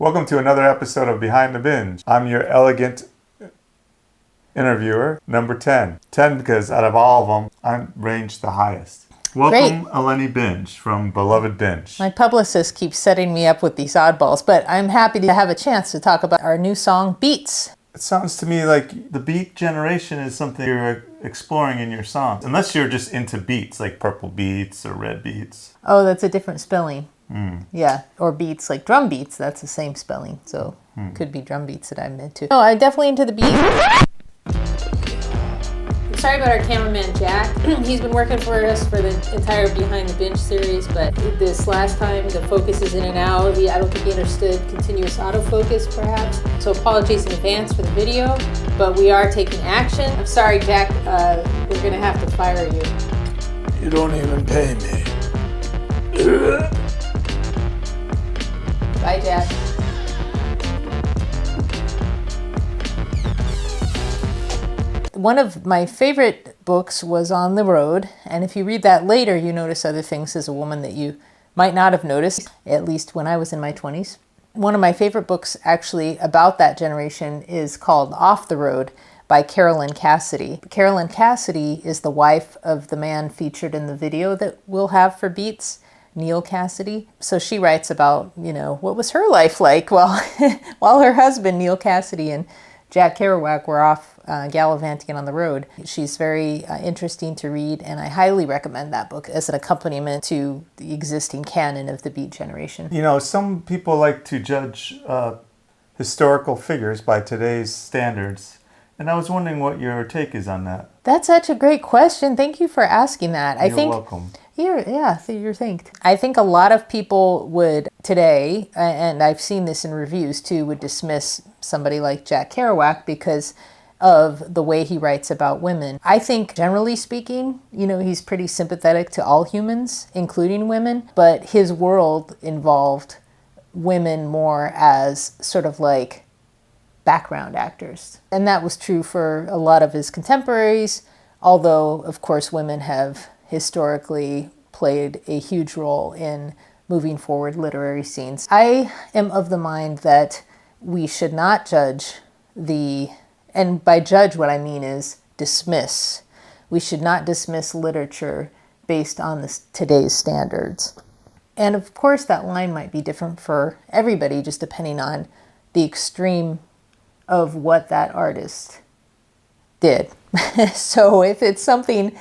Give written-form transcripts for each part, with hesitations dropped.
Welcome to another episode of Behind the Binge. I'm your elegant interviewer, number 10. 10 because out of all of them, I'm ranked the highest. Welcome, Eleni Binge from Beloved Binge. My publicist keeps setting me up with these oddballs, but I'm happy to have a chance to talk about our new song, Beats. It sounds to me like the beat generation is something you're exploring in your songs. Unless you're just into beats, like purple beats or red beats. Oh, that's a different spelling. Yeah, or beats, like drum beats, that's the same spelling. So could be drum beats that I'm into. No, I'm definitely into the beat. Sorry about our cameraman, Jack. He's been working for us for the entire Behind the Binge series, but this last time the focus is in and out. I don't think he understood continuous autofocus, perhaps. So apologies in advance for the video, but we are taking action. I'm sorry, Jack. We're going to have to fire you. You don't even pay me. Bye, Jack. One of my favorite books was On the Road, and if you read that later, you notice other things as a woman that you might not have noticed, at least when I was in my 20s. One of my favorite books actually about that generation is called Off the Road by Carolyn Cassidy. Carolyn Cassidy is the wife of the man featured in the video that we'll have for Beats, Neil Cassidy. So she writes about, what was her life like while her husband, Neil Cassidy, and Jack Kerouac were off gallivanting on the road. She's very interesting to read, and I highly recommend that book as an accompaniment to the existing canon of the Beat generation. Some people like to judge historical figures by today's standards, and I was wondering what your take is on that. That's such a great question. Thank you for asking that. You're welcome. You're thanked. I think a lot of people would today, and I've seen this in reviews too, would dismiss somebody like Jack Kerouac because of the way he writes about women. I think, generally speaking, he's pretty sympathetic to all humans, including women, but his world involved women more as sort of like background actors. And that was true for a lot of his contemporaries, although, of course, women have historically played a huge role in moving forward literary scenes. I am of the mind that we should not judge and by judge what I mean is dismiss. We should not dismiss literature based on today's standards. And of course that line might be different for everybody, just depending on the extreme of what that artist did. So if it's something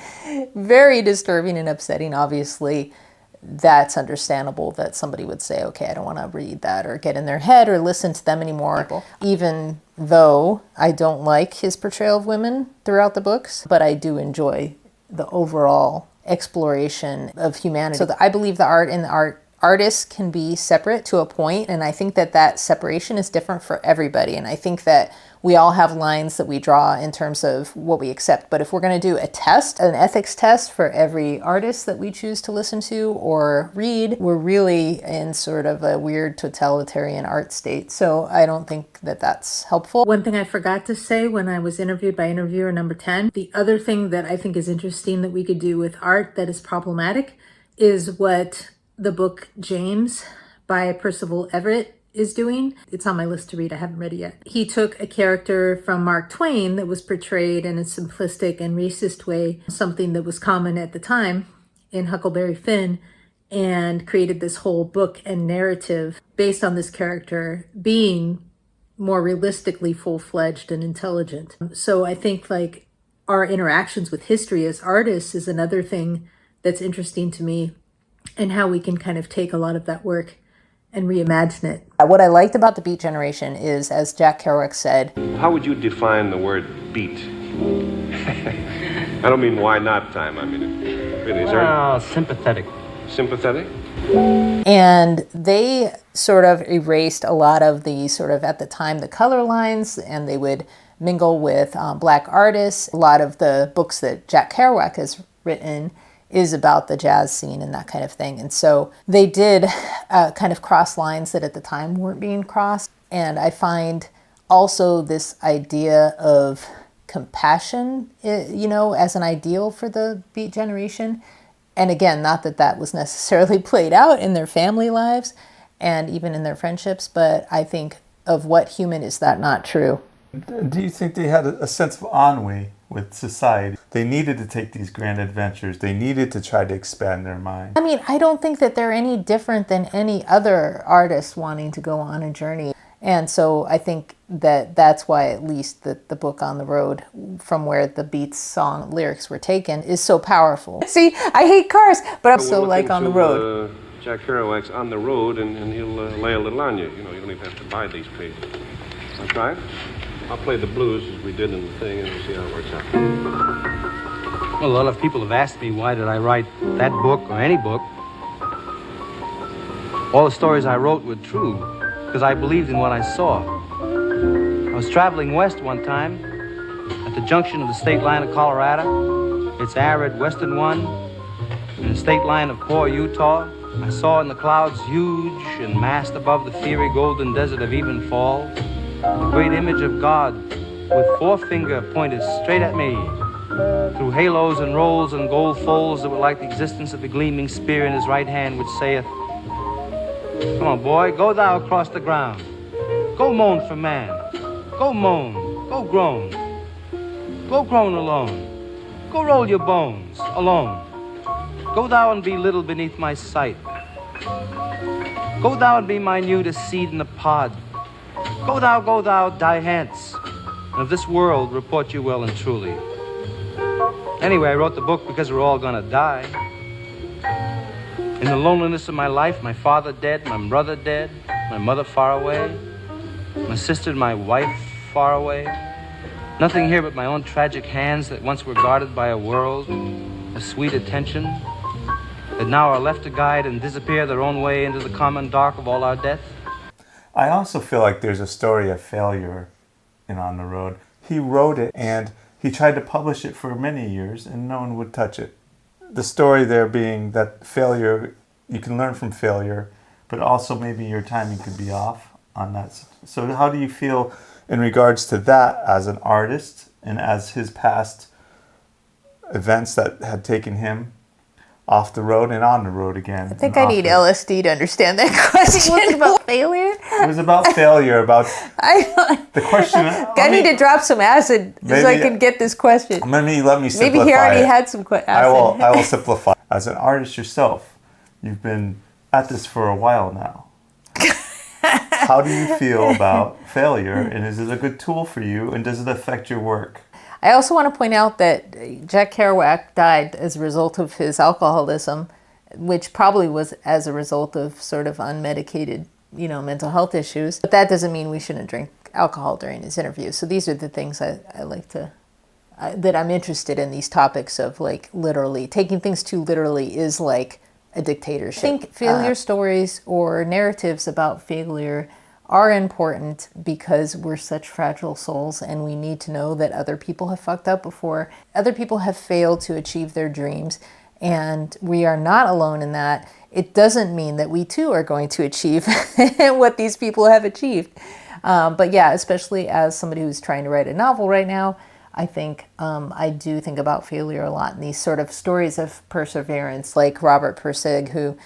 very disturbing and upsetting, obviously that's understandable that somebody would say, okay, I don't want to read that or get in their head or listen to them anymore. Even though I don't like his portrayal of women throughout the books, but I do enjoy the overall exploration of humanity. So I believe the art and the artists can be separate to a point, and I think that separation is different for everybody. And I think that we all have lines that we draw in terms of what we accept. But if we're going to do an ethics test for every artist that we choose to listen to or read, we're really in sort of a weird totalitarian art state. So I don't think that that's helpful. One thing I forgot to say when I was interviewed by interviewer number 10, the other thing that I think is interesting that we could do with art that is problematic is what the book James by Percival Everett is doing. It's on my list to read. I haven't read it yet. He took a character from Mark Twain that was portrayed in a simplistic and racist way, something that was common at the time in Huckleberry Finn, and created this whole book and narrative based on this character being more realistically full-fledged and intelligent. So I think like our interactions with history as artists is another thing that's interesting to me, and how we can kind of take a lot of that work and reimagine it. What I liked about the Beat generation is, as Jack Kerouac said, how would you define the word beat? I don't mean why not time. I mean, really, is there... sympathetic. Sympathetic? And they sort of erased a lot of the sort of, at the time, the color lines, and they would mingle with Black artists. A lot of the books that Jack Kerouac has written is about the jazz scene and that kind of thing. And so they did kind of cross lines that at the time weren't being crossed. And I find also this idea of compassion, as an ideal for the Beat generation. And again, not that that was necessarily played out in their family lives. and even in their friendships. But I think of what human is that not true? Do you think they had a sense of ennui with society? They needed to take these grand adventures. They needed to try to expand their mind. I mean, I don't think that they're any different than any other artist wanting to go on a journey. And so I think that that's why at least the book On the Road, from where the Beats song lyrics were taken, is so powerful. See, I hate cars, but I'm so like On the Road. Jack Kerouac's On the Road, and he'll lay a little on you. You know, you don't even have to buy these pages. Want to try it? I'll play the blues as we did in the thing, and we'll see how it works out. Well, a lot of people have asked me why did I write that book or any book. All the stories I wrote were true, because I believed in what I saw. I was traveling west one time at the junction of the state line of Colorado, its arid western one, and the state line of Core, Utah. I saw in the clouds, huge and massed above the fiery golden desert of Even Falls, the great image of God with forefinger pointed straight at me through halos and rolls and gold folds that were like the existence of the gleaming spear in his right hand, which saith, "Come on, boy, go thou across the ground. Go moan for man. Go moan. Go groan. Go groan alone. Go roll your bones alone. Go thou and be little beneath my sight. Go thou and be minute as seed in the pod. Go thou, die hence, and of this world report you well and truly." Anyway, I wrote the book because we're all gonna die. In the loneliness of my life, my father dead, my brother dead, my mother far away, my sister and my wife far away. Nothing here but my own tragic hands that once were guarded by a world of sweet attention, that now are left to guide and disappear their own way into the common dark of all our death. I also feel like there's a story of failure in On the Road. He wrote it and he tried to publish it for many years and no one would touch it. The story there being that failure, you can learn from failure, but also maybe your timing could be off on that. So how do you feel in regards to that as an artist and as his past events that had taken him off the road and on the road again? I think I need LSD to understand that question. Was it about failure? It was about failure, about the question. I need to drop some acid so I can get this question. Let me simplify. Maybe he already had some acid. I will simplify. As an artist yourself, you've been at this for a while now. How do you feel about failure, and is it a good tool for you, and does it affect your work? I also want to point out that Jack Kerouac died as a result of his alcoholism, which probably was as a result of sort of unmedicated, mental health issues. But that doesn't mean we shouldn't drink alcohol during his interview. So these are the things I like to, that I'm interested in, these topics of like literally, taking things too literally is like a dictatorship. I think failure stories or narratives about failure are important because we're such fragile souls and we need to know that other people have fucked up before. Other people have failed to achieve their dreams and we are not alone in that. It doesn't mean that we too are going to achieve what these people have achieved. But yeah, especially as somebody who's trying to write a novel right now, I think I do think about failure a lot, and these sort of stories of perseverance, like Robert Persig, who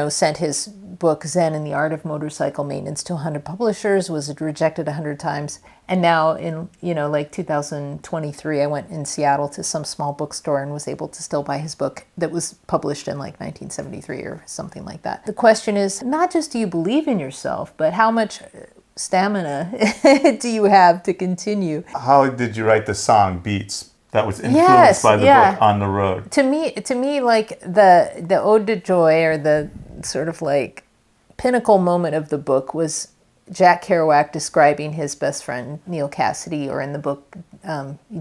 sent his book Zen and the Art of Motorcycle Maintenance to 100 publishers, was rejected 100 times. And now in, like 2023, I went in Seattle to some small bookstore and was able to still buy his book that was published in like 1973 or something like that. The question is not just do you believe in yourself, but how much stamina do you have to continue? How did you write the song Beats? That was influenced by the book On the Road. To me, like the ode to joy, or the sort of like pinnacle moment of the book, was Jack Kerouac describing his best friend Neil Cassidy, or in the book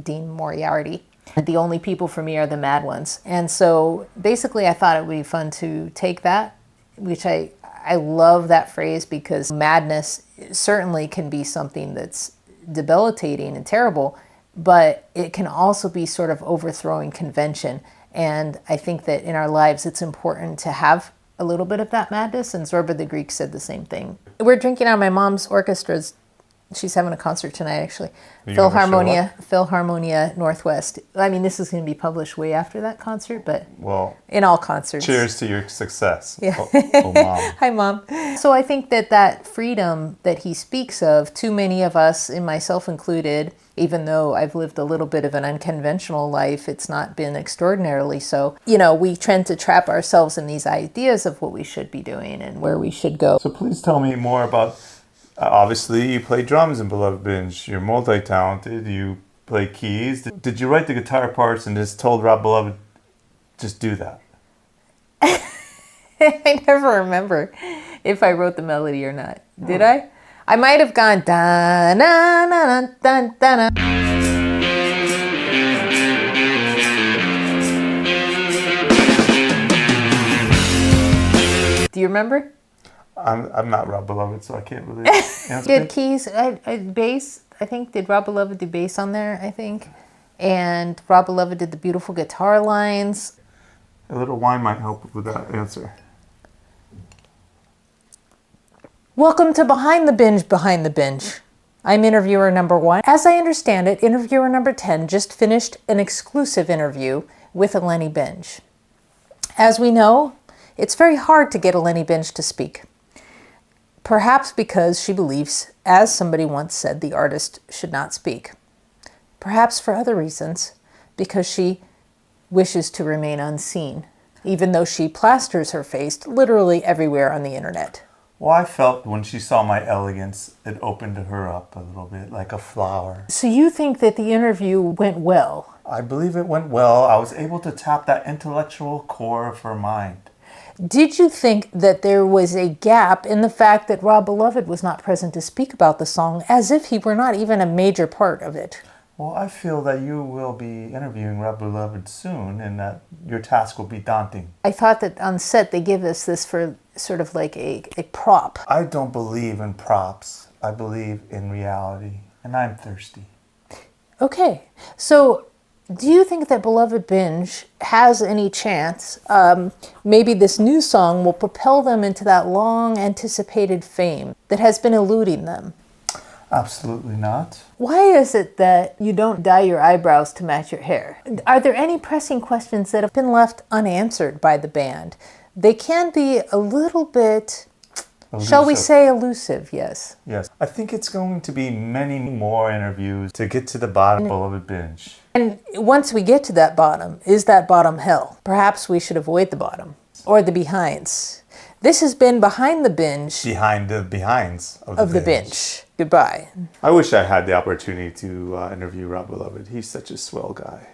Dean Moriarty. The only people for me are the mad ones. And so basically, I thought it would be fun to take that, which I love that phrase, because madness certainly can be something that's debilitating and terrible, but it can also be sort of overthrowing convention. And I think that in our lives, it's important to have a little bit of that madness. And Zorba the Greek said the same thing. We're drinking out of my mom's orchestra's She's having a concert tonight, actually. Are you gonna show Philharmonia Northwest. I mean, this is going to be published way after that concert, but Well, in all concerts. cheers to your success. Yeah. Oh, Mom. Hi, Mom. So I think that freedom that he speaks of, too many of us, and myself included, even though I've lived a little bit of an unconventional life, it's not been extraordinarily so. We tend to trap ourselves in these ideas of what we should be doing and where we should go. So please tell me more about, obviously you play drums in Beloved Binge. You're multi-talented. You play keys. Did you write the guitar parts and just told Rob Beloved, just do that? I never remember if I wrote the melody or not. Did I? I might have gone da na na na da da na. Do you remember? I'm not Rob Beloved, so I can't really answer. Did keys, bass? I think did Rob Beloved do bass on there? I think, and Rob Beloved did the beautiful guitar lines. A little wine might help with that answer. Welcome to Behind the Binge. I'm interviewer number 1. As I understand it, interviewer number 10 just finished an exclusive interview with Eleni Binge. As we know, it's very hard to get Eleni Binge to speak. Perhaps because she believes, as somebody once said, the artist should not speak. Perhaps for other reasons, because she wishes to remain unseen, even though she plasters her face literally everywhere on the internet. Well, I felt when she saw my elegance, it opened her up a little bit, like a flower. So you think that the interview went well? I believe it went well. I was able to tap that intellectual core of her mind. Did you think that there was a gap in the fact that Rob Beloved was not present to speak about the song, as if he were not even a major part of it? Well, I feel that you will be interviewing Rob Beloved soon and that your task will be daunting. I thought that on set they give us this for sort of like a prop. I don't believe in props. I believe in reality, and I'm thirsty. Okay, so do you think that Beloved Binge has any chance, maybe this new song will propel them into that long anticipated fame that has been eluding them? Absolutely not. Why is it that you don't dye your eyebrows to match your hair? Are there any pressing questions that have been left unanswered by the band? They can be a little bit, shall we say, elusive, yes. Yes. I think it's going to be many more interviews to get to the bottom of Beloved Binge. And once we get to that bottom, is that bottom hell? Perhaps we should avoid the bottom or the behinds. This has been Behind the Binge. Behind the behinds of the binge. Goodbye. I wish I had the opportunity to interview Rob Beloved. He's such a swell guy.